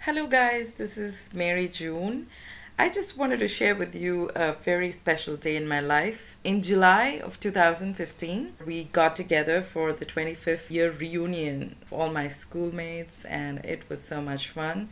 Hello guys, this is Mary June. I just wanted to share with you a very special day in my life. In July of 2015, we got together for the 25th year reunion of all my schoolmates, and it was so much fun.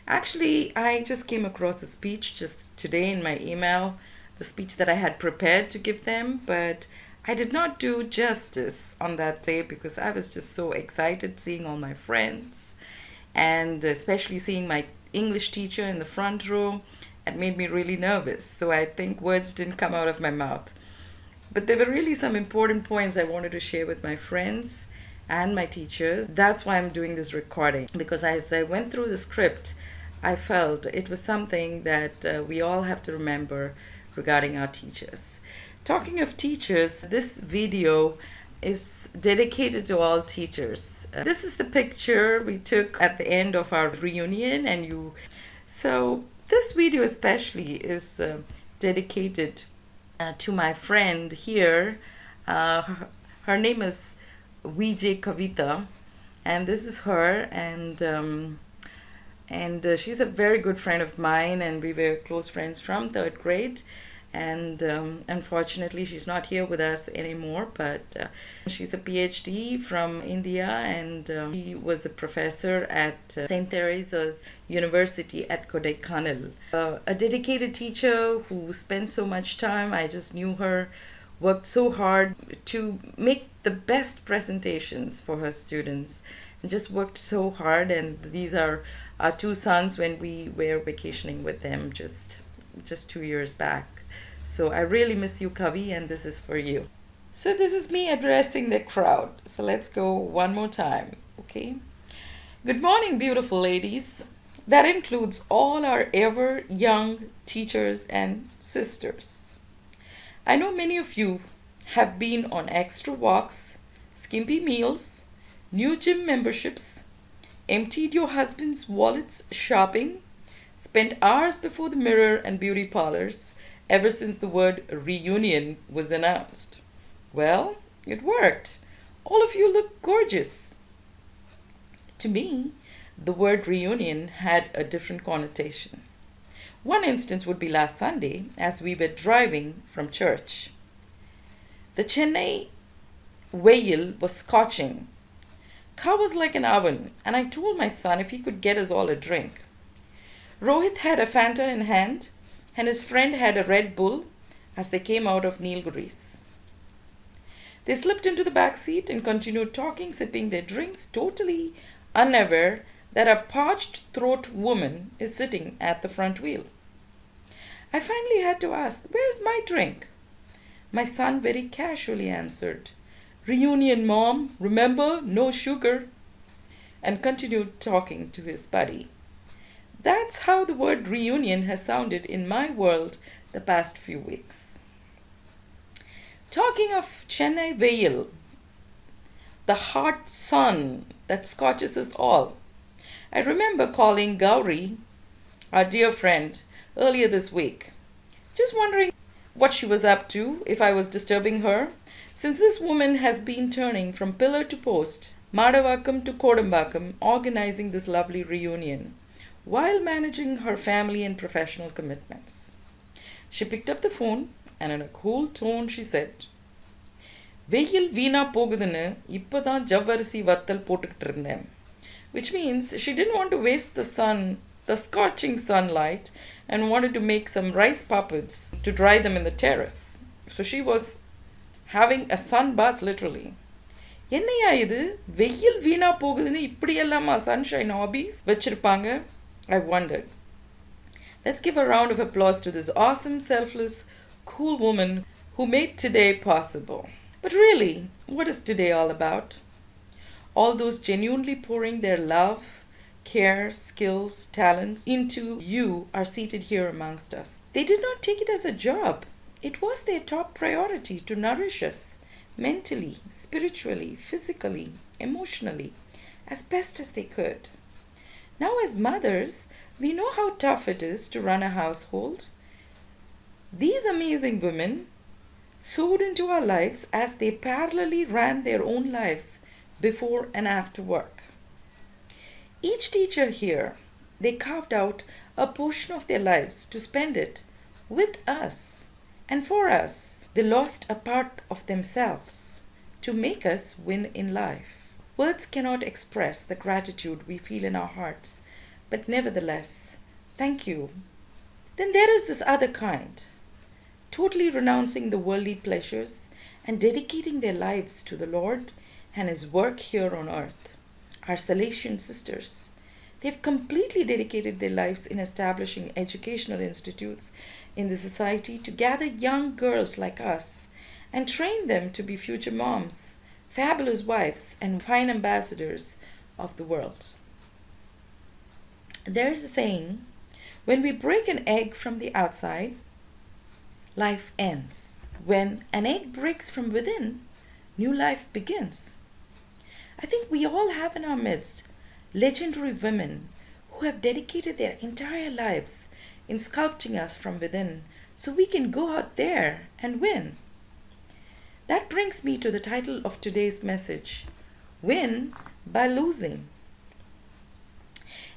Actually, I just came across a speech just today in my email, the speech that I had prepared to give them, but I did not do justice on that day because I was just so excited seeing all my friends and especially seeing my English teacher in the front row. It made me really nervous. So I think words didn't come out of my mouth. But there were really some important points I wanted to share with my friends and my teachers. That's why I'm doing this recording, because as I went through the script, I felt it was something that we all have to remember regarding our teachers. Talking of teachers, this video is dedicated to all teachers. This is the picture we took at the end of our reunion, and so this video especially is dedicated to my friend here. Her name is VJ Kavita, and this is her, and she's a very good friend of mine, and we were close friends from third grade. And unfortunately, she's not here with us anymore, but she's a PhD from India, and she was a professor at St. Teresa's University at Kodaikanal. A dedicated teacher who spent so much time. I just knew her, worked so hard to make the best presentations for her students, and just worked so hard. And these are our two sons when we were vacationing with them just 2 years back. So I really miss you, Kavi, and this is for you. So this is me addressing the crowd. So let's go one more time, okay? Good morning, beautiful ladies. That includes all our ever young teachers and sisters. I know many of you have been on extra walks, skimpy meals, new gym memberships, emptied your husband's wallets shopping, spent hours before the mirror and beauty parlors, ever since the word reunion was announced. Well, it worked. All of you look gorgeous. To me, the word reunion had a different connotation. One instance would be last Sunday as we were driving from church. The Chennai veil was scorching. Car was like an oven, and I told my son if he could get us all a drink. Rohit had a Fanta in hand, and his friend had a Red Bull as they came out of Nilgiris. They slipped into the back seat and continued talking, sipping their drinks, totally unaware that a parched throat woman is sitting at the front wheel. I finally had to ask, "Where's my drink?" My son very casually answered, "Reunion, Mom. Remember, no sugar," and continued talking to his buddy. That's how the word reunion has sounded in my world the past few weeks. Talking of Chennai veil, the hot sun that scorches us all, I remember calling Gauri, our dear friend, earlier this week, just wondering what she was up to, if I was disturbing her, since this woman has been turning from pillar to post, Madavakkam to Kodambakam, organizing this lovely reunion, while managing her family and professional commitments. She picked up the phone and in a cool tone she said, "Veil veena pogudunu ippadan javvarisi vattal pottukittu irundhen," which means she didn't want to waste the scorching sunlight, and wanted to make some rice puppets to dry them in the terrace. So she was having a sun bath literally. என்னையா இது வெயில் வீணா போகுதுன்னு இப்படியெல்லாமா sunshine hobbies வச்சிருப்பாங்க? I wondered. Let's give a round of applause to this awesome, selfless, cool woman who made today possible. But really, what is today all about? All those genuinely pouring their love, care, skills, talents into you are seated here amongst us. They did not take it as a job. It was their top priority to nourish us mentally, spiritually, physically, emotionally, as best as they could. Now, as mothers, we know how tough it is to run a household. These amazing women sewed into our lives as they parallelly ran their own lives before and after work. Each teacher here they carved out a portion of their lives to spend it with us and for us. They lost a part of themselves to make us win in life. Words cannot express the gratitude we feel in our hearts, but nevertheless, thank you. Then there is this other kind, totally renouncing the worldly pleasures and dedicating their lives to the Lord and His work here on earth. Our Salesian sisters, they've completely dedicated their lives in establishing educational institutes in the society to gather young girls like us and train them to be future moms, fabulous wives, and fine ambassadors of the world. There is a saying, when we break an egg from the outside, life ends. When an egg breaks from within, new life begins. I think we all have in our midst legendary women who have dedicated their entire lives in sculpting us from within so we can go out there and win. That brings me to the title of today's message, Win by Losing.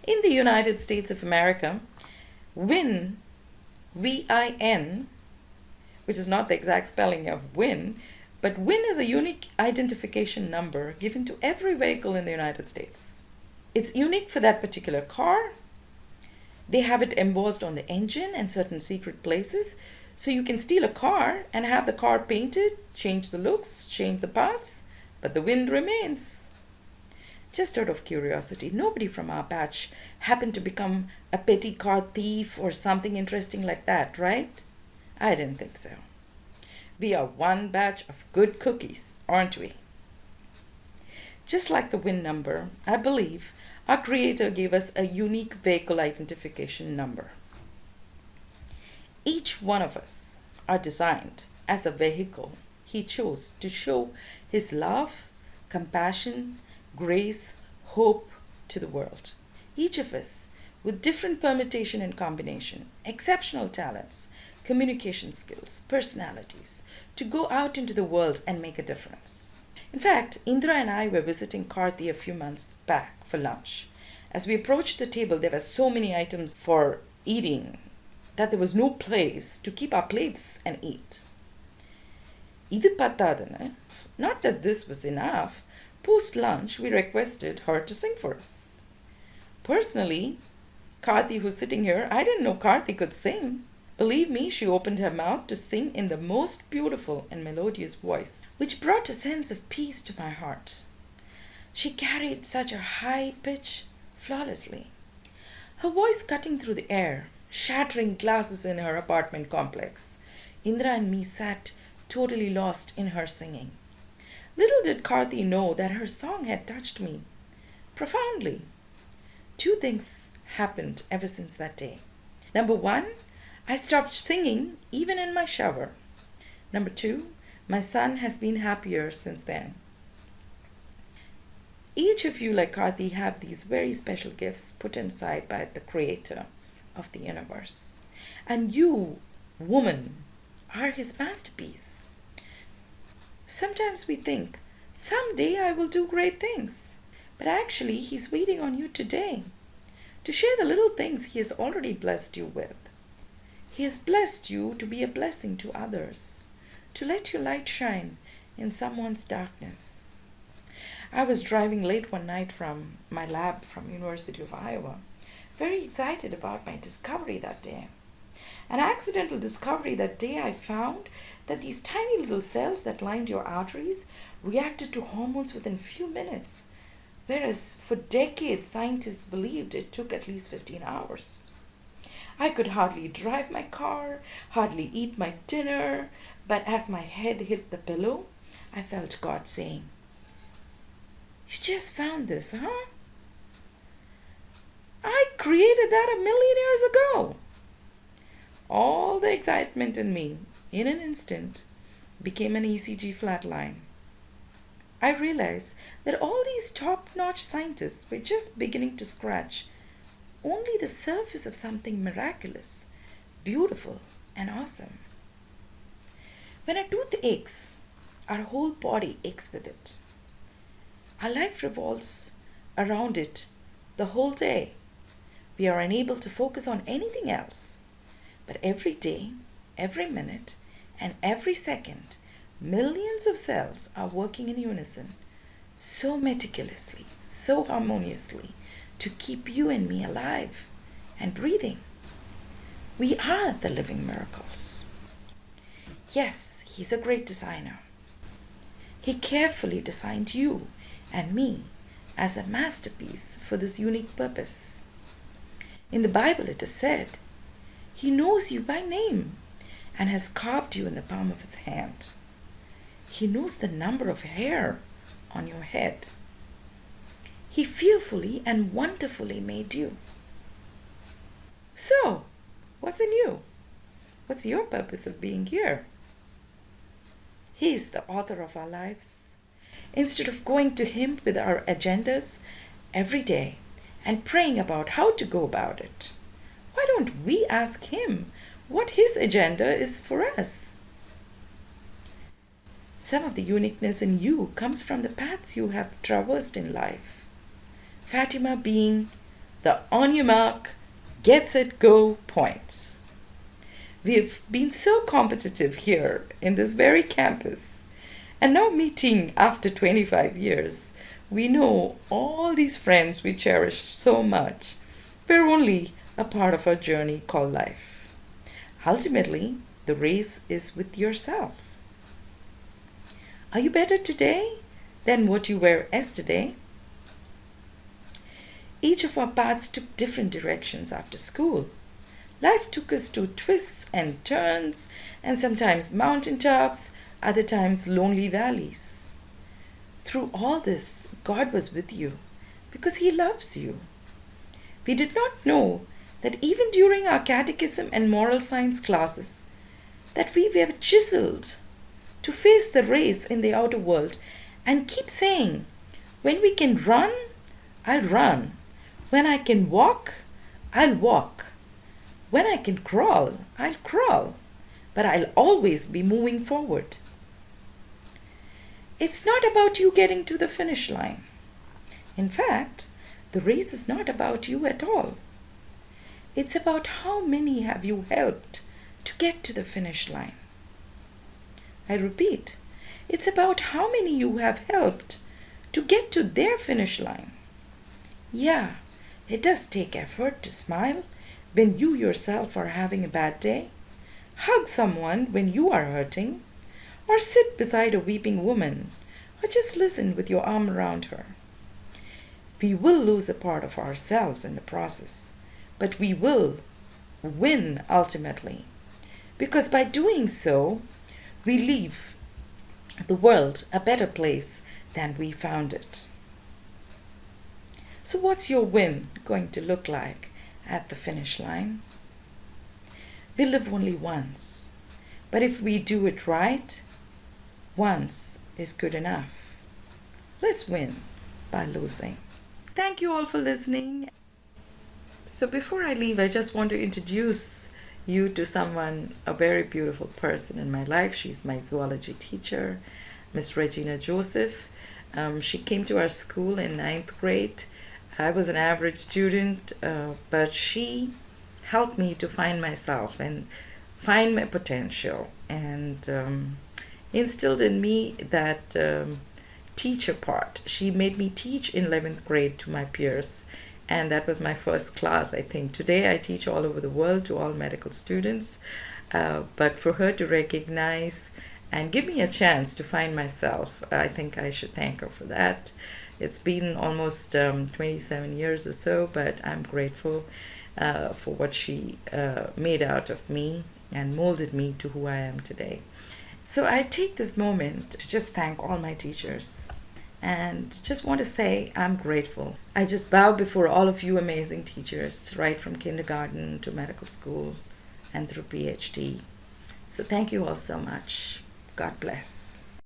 In the United States of America, win, V-I-N, which is not the exact spelling of win, but win is a unique identification number given to every vehicle in the United States. It's unique for that particular car. They have it embossed on the engine and certain secret places, so you can steal a car and have the car painted, change the looks, change the parts, but the win remains. Just out of curiosity, nobody from our batch happened to become a petty car thief or something interesting like that, right? I didn't think so. We are one batch of good cookies, aren't we? Just like the win number, I believe our Creator gave us a unique vehicle identification number. Each one of us are designed as a vehicle He chose to show His love, compassion, grace, hope to the world. Each of us with different permutation and combination, exceptional talents, communication skills, personalities, to go out into the world and make a difference. In fact, Indra and I were visiting Karthi a few months back for lunch. As we approached the table, there were so many items for eating that there was no place to keep our plates and eat. Idu pattadana, not that this was enough, post-lunch we requested her to sing for us. Personally, Karthi, who's sitting here, I didn't know Karthi could sing. Believe me, she opened her mouth to sing in the most beautiful and melodious voice, which brought a sense of peace to my heart. She carried such a high pitch flawlessly, her voice cutting through the air, shattering glasses in her apartment complex. Indra and me sat totally lost in her singing. Little did Karthi know that her song had touched me profoundly. Two things happened ever since that day. Number one, I stopped singing even in my shower. Number two, my son has been happier since then. Each of you, like Karthi, have these very special gifts put inside by the Creator of the universe. And you, woman, are His masterpiece. Sometimes we think, someday I will do great things. But actually, He's waiting on you today to share the little things He has already blessed you with. He has blessed you to be a blessing to others, to let your light shine in someone's darkness. I was driving late one night from my lab from University of Iowa, very excited about my discovery that day. An accidental discovery that day, I found that these tiny little cells that lined your arteries reacted to hormones within few minutes, whereas for decades scientists believed it took at least 15 hours. I could hardly drive my car, hardly eat my dinner, but as my head hit the pillow, I felt God saying, "You just found this, huh? I created that 1,000,000 years ago." All the excitement in me, in an instant, became an ECG flatline. I realized that all these top-notch scientists were just beginning to scratch only the surface of something miraculous, beautiful, and awesome. When a tooth aches, our whole body aches with it. Our life revolves around it the whole day. We are unable to focus on anything else. But every day, every minute, and every second, millions of cells are working in unison, so meticulously, so harmoniously, to keep you and me alive and breathing. We are the living miracles. Yes, he's a great designer. He carefully designed you and me as a masterpiece for this unique purpose. In the Bible it is said, he knows you by name and has carved you in the palm of his hand. He knows the number of hair on your head. He fearfully and wonderfully made you. So, what's in you? What's your purpose of being here? He is the author of our lives. Instead of going to him with our agendas every day and praying about how to go about it, why don't we ask him what his agenda is for us? Some of the uniqueness in you comes from the paths you have traversed in life. Fatima being the on your mark, get set, go point. We've been so competitive here in this very campus, and now meeting after 25 years, we know all these friends we cherish so much. We're only a part of our journey called life. Ultimately, the race is with yourself. Are you better today than what you were yesterday? Each of our paths took different directions after school. Life took us to twists and turns, and sometimes mountaintops, other times lonely valleys. Through all this, God was with you because he loves you. We did not know that even during our catechism and moral science classes, that we were chiseled to face the race in the outer world and keep saying, when we can run, I'll run. When I can walk, I'll walk. When I can crawl, I'll crawl. But I'll always be moving forward. It's not about you getting to the finish line. In fact, the race is not about you at all. It's about how many have you helped to get to the finish line. I repeat, it's about how many you have helped to get to their finish line. Yeah, it does take effort to smile when you yourself are having a bad day, hug someone when you are hurting, or sit beside a weeping woman, or just listen with your arm around her. We will lose a part of ourselves in the process, but we will win ultimately, because by doing so, we leave the world a better place than we found it. So what's your win going to look like at the finish line? We live only once, but if we do it right, once is good enough. Let's win by losing. Thank you all for listening. So before I leave, I just want to introduce you to someone, a very beautiful person in my life. She's my zoology teacher, Miss Regina Joseph. She came to our school in 9th grade. I was an average student, but she helped me to find myself and find my potential, and instilled in me that teacher part. She made me teach in 11th grade to my peers, and that was my first class, I think. Today I teach all over the world to all medical students, but for her to recognize and give me a chance to find myself, I think I should thank her for that. It's been almost 27 years or so, but I'm grateful for what she made out of me and molded me to who I am today. So I take this moment to just thank all my teachers and just want to say I'm grateful. I just bow before all of you amazing teachers, right from kindergarten to medical school and through PhD. So thank you all so much. God bless.